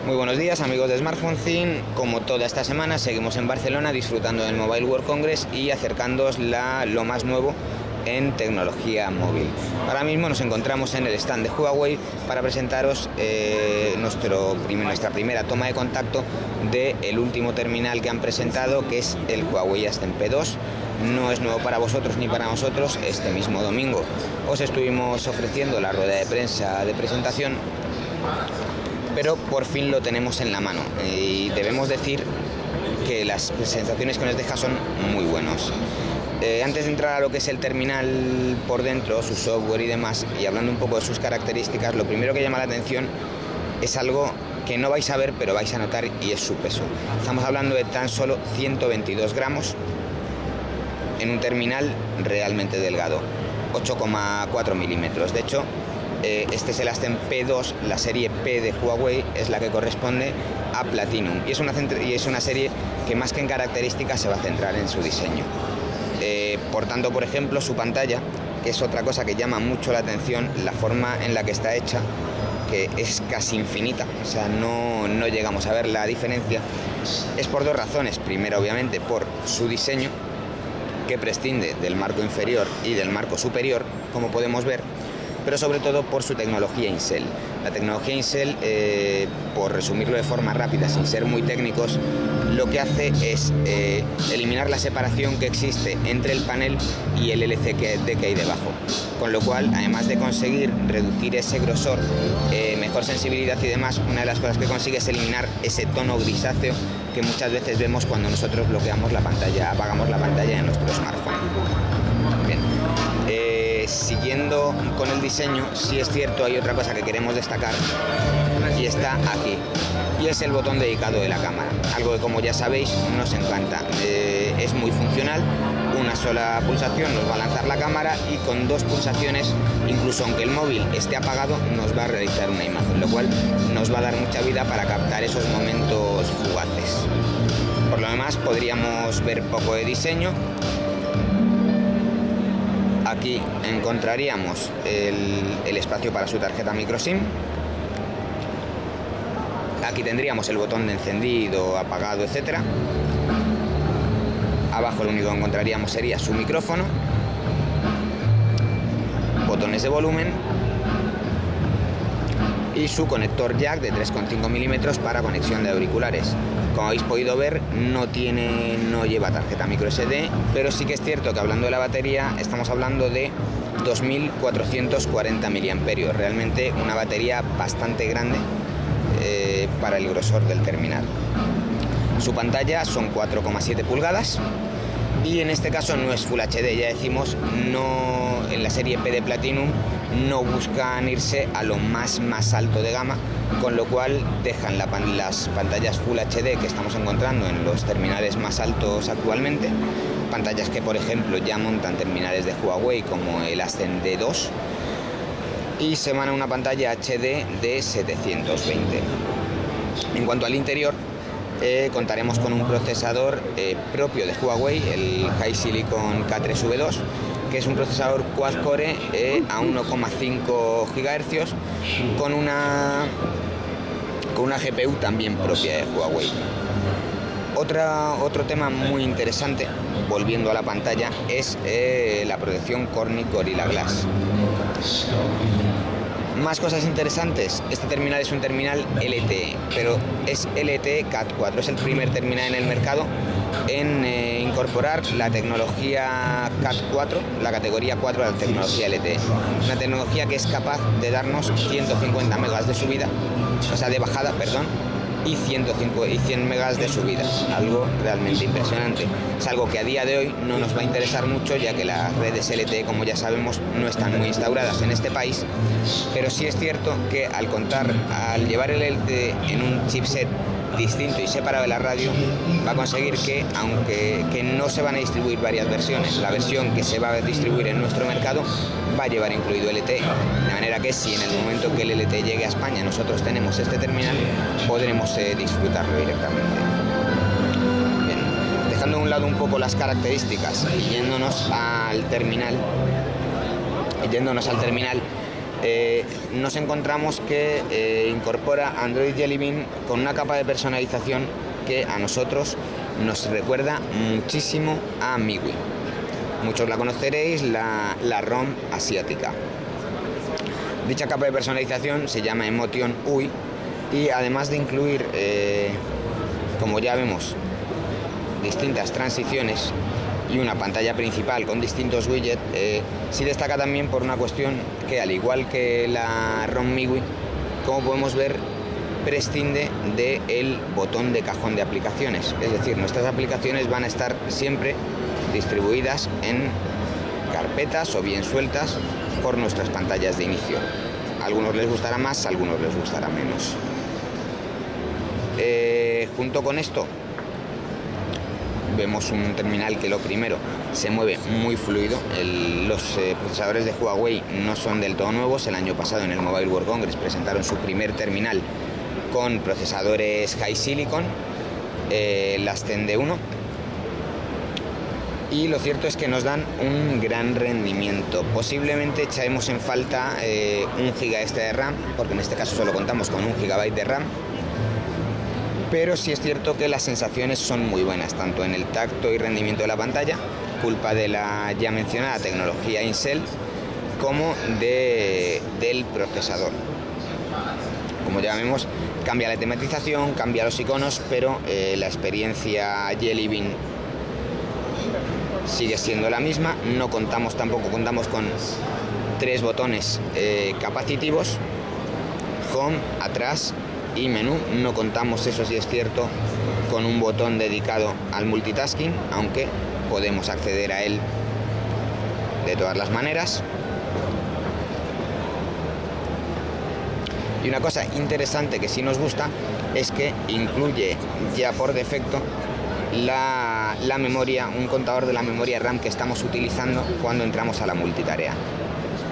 Muy buenos días, amigos de Smartphone Scene. Como toda esta semana seguimos en Barcelona disfrutando del Mobile World Congress y acercándoos lo más nuevo en tecnología móvil. Ahora mismo nos encontramos en el stand de Huawei para presentaros nuestra primera toma de contacto del último terminal que han presentado, que es el Huawei Ascend P2. No es nuevo para vosotros ni para nosotros. Este mismo domingo os estuvimos ofreciendo la rueda de prensa de presentación, pero por fin lo tenemos en la mano y debemos decir que las sensaciones que nos deja son muy buenos. Antes de entrar a lo que es el terminal por dentro, su software y demás, y hablando un poco de sus características, lo primero que llama la atención es algo que no vais a ver pero vais a notar, y es su peso. Estamos hablando de tan solo 122 gramos en un terminal realmente delgado, 8,4 milímetros. De hecho, este es el Ascend P2, la serie P de Huawei, es la que corresponde a Platinum, y es una serie que más que en características se va a centrar en su diseño. Por tanto, por ejemplo, su pantalla, que es otra cosa que llama mucho la atención, la forma en la que está hecha, que es casi infinita, o sea, no llegamos a ver la diferencia, es por dos razones. Primero, obviamente, por su diseño, que prescinde del marco inferior y del marco superior, como podemos ver, pero sobre todo por su tecnología Incell. La tecnología Incell, por resumirlo de forma rápida, sin ser muy técnicos, lo que hace es eliminar la separación que existe entre el panel y el LCD que hay debajo, con lo cual, además de conseguir reducir ese grosor, mejor sensibilidad y demás, una de las cosas que consigue es eliminar ese tono grisáceo que muchas veces vemos cuando nosotros bloqueamos la pantalla, apagamos la pantalla en nuestro smartphone. Bien. Siguiendo con el diseño, sí es cierto, hay otra cosa que queremos destacar y está aquí, y es el botón dedicado de la cámara, algo que, como ya sabéis, nos encanta. Es muy funcional, una sola pulsación nos va a lanzar la cámara, y con dos pulsaciones, incluso aunque el móvil esté apagado, nos va a realizar una imagen, lo cual nos va a dar mucha vida para captar esos momentos fugaces. Por lo demás, podríamos ver poco de diseño. Aquí encontraríamos el espacio para su tarjeta microSIM. Aquí tendríamos el botón de encendido, apagado, etcétera. Abajo lo único que encontraríamos sería su micrófono, botones de volumen y su conector jack de 3,5 milímetros para conexión de auriculares. Como habéis podido ver, no lleva tarjeta micro SD, pero sí que es cierto que, hablando de la batería, estamos hablando de 2440 miliamperios, realmente una batería bastante grande para el grosor del terminal. Su pantalla son 4,7 pulgadas y en este caso no es Full HD, ya decimos, en la serie P de Platinum no buscan irse a lo más alto de gama, con lo cual dejan las pantallas Full HD que estamos encontrando en los terminales más altos actualmente, pantallas que, por ejemplo, ya montan terminales de Huawei como el Ascend D2, y se van a una pantalla HD de 720. En cuanto al interior, contaremos con un procesador propio de Huawei, el HiSilicon K3V2, que es un procesador quad-core a 1,5 GHz con una GPU también propia de Huawei. Otro tema muy interesante, volviendo a la pantalla, es la protección Corning Gorilla Glass. Más cosas interesantes, este terminal es un terminal LTE, pero es LTE Cat 4, es el primer terminal en el mercado en incorporar la tecnología Cat 4, la categoría 4 de la tecnología LTE. Una tecnología que es capaz de darnos 150 megas de subida, o sea, de bajada, perdón, y 100 megas de subida, algo realmente impresionante. Es algo que a día de hoy no nos va a interesar mucho, ya que las redes LTE, como ya sabemos, no están muy instauradas en este país, pero sí es cierto que al llevar el LTE en un chipset distinto y separado de la radio, va a conseguir que, aunque no se van a distribuir varias versiones, la versión que se va a distribuir en nuestro mercado va a llevar incluido LTE, de manera que si en el momento que el LTE llegue a España nosotros tenemos este terminal, podremos disfrutarlo directamente. Bien, dejando a un lado un poco las características y yéndonos al terminal, nos encontramos que incorpora Android Jelly Bean con una capa de personalización que a nosotros nos recuerda muchísimo a MIUI. Muchos la conoceréis, la ROM asiática. Dicha capa de personalización se llama Emotion UI y además de incluir, como ya vemos, distintas transiciones y una pantalla principal con distintos widgets, sí destaca también por una cuestión que, al igual que la ROM MIUI, como podemos ver, prescinde del botón de cajón de aplicaciones. Es decir, nuestras aplicaciones van a estar siempre distribuidas en carpetas o bien sueltas por nuestras pantallas de inicio. A algunos les gustará más, a algunos les gustará menos. Junto con esto vemos un terminal que, lo primero, se mueve muy fluido. Los procesadores de Huawei no son del todo nuevos. El año pasado en el Mobile World Congress presentaron su primer terminal con procesadores High Silicon, las Zen D1, y lo cierto es que nos dan un gran rendimiento. Posiblemente echaremos en falta 1 GB extra de RAM, porque en este caso solo contamos con 1 GB de RAM, pero sí es cierto que las sensaciones son muy buenas, tanto en el tacto y rendimiento de la pantalla, culpa de la ya mencionada tecnología Incel, como del procesador. Como ya vemos, cambia la tematización, cambia los iconos, pero la experiencia Jelly Bean sigue siendo la misma. Tampoco contamos con 3 botones capacitivos, Home, atrás y menú. No contamos, eso sí es cierto, con un botón dedicado al multitasking, aunque podemos acceder a él de todas las maneras. Y una cosa interesante que sí nos gusta es que incluye ya por defecto la memoria, un contador de la memoria RAM que estamos utilizando cuando entramos a la multitarea,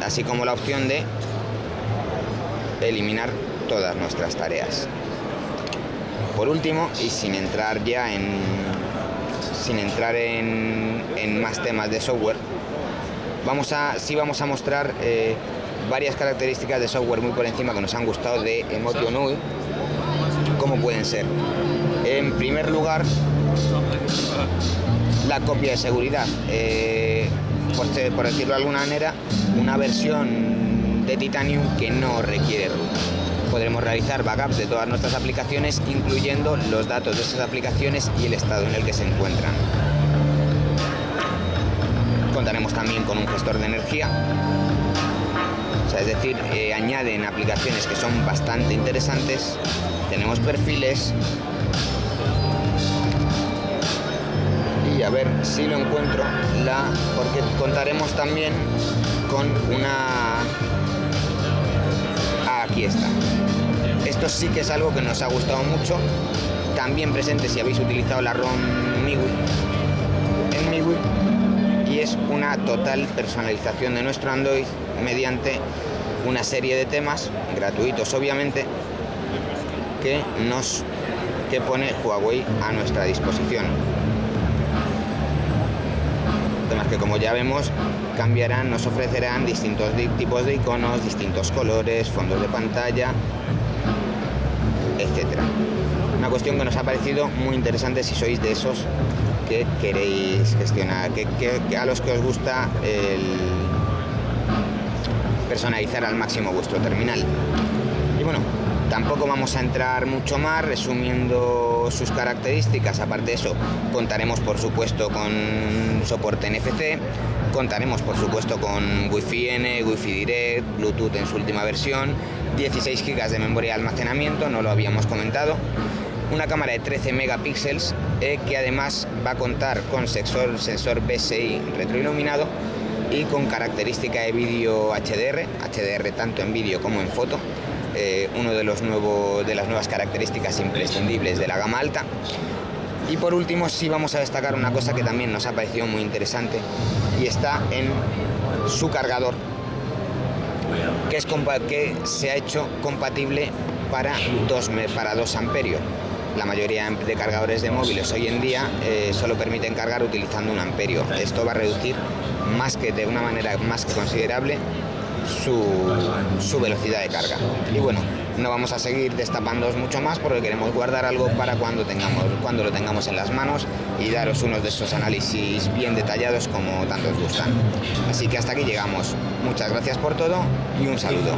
así como la opción de eliminar todas nuestras tareas. Por último, y sin entrar en más temas de software, vamos a mostrar varias características de software muy por encima que nos han gustado de Emotion UI, como pueden ser, en primer lugar, la copia de seguridad, por decirlo de alguna manera, una versión de Titanium que no requiere root. Podremos realizar backups de todas nuestras aplicaciones, incluyendo los datos de esas aplicaciones y el estado en el que se encuentran. Contaremos también con un gestor de energía, es decir, añaden aplicaciones que son bastante interesantes. Tenemos perfiles, y a ver si lo encuentro, porque contaremos también con una... aquí está. Esto sí que es algo que nos ha gustado mucho, también presente si habéis utilizado la ROM MIUI en MIUI, y es una total personalización de nuestro Android mediante una serie de temas gratuitos, obviamente, que pone Huawei a nuestra disposición. Temas que, como ya vemos, cambiarán, nos ofrecerán distintos tipos de iconos, distintos colores, fondos de pantalla, etcétera. Una cuestión que nos ha parecido muy interesante si sois de esos que queréis gestionar, que a los que os gusta personalizar al máximo vuestro terminal. Y bueno, tampoco vamos a entrar mucho más resumiendo sus características. Aparte de eso, contaremos por supuesto con soporte NFC, contaremos por supuesto con Wi-Fi N, Wi-Fi Direct, Bluetooth en su última versión, 16 GB de memoria de almacenamiento, no lo habíamos comentado, una cámara de 13 megapíxeles que además va a contar con sensor BSI retroiluminado y con característica de vídeo HDR tanto en vídeo como en foto, uno de las nuevas características imprescindibles de la gama alta. Y por último, sí vamos a destacar una cosa que también nos ha parecido muy interesante, y está en su cargador, que se ha hecho compatible para 2 amperios. La mayoría de cargadores de móviles hoy en día solo permiten cargar utilizando 1 amperio. Esto va a reducir de una manera más que considerable su velocidad de carga. Y bueno, no vamos a seguir destapándoos mucho más porque queremos guardar algo para cuando lo tengamos en las manos y daros unos de esos análisis bien detallados como tanto os gustan. Así que hasta aquí llegamos. Muchas gracias por todo y un saludo.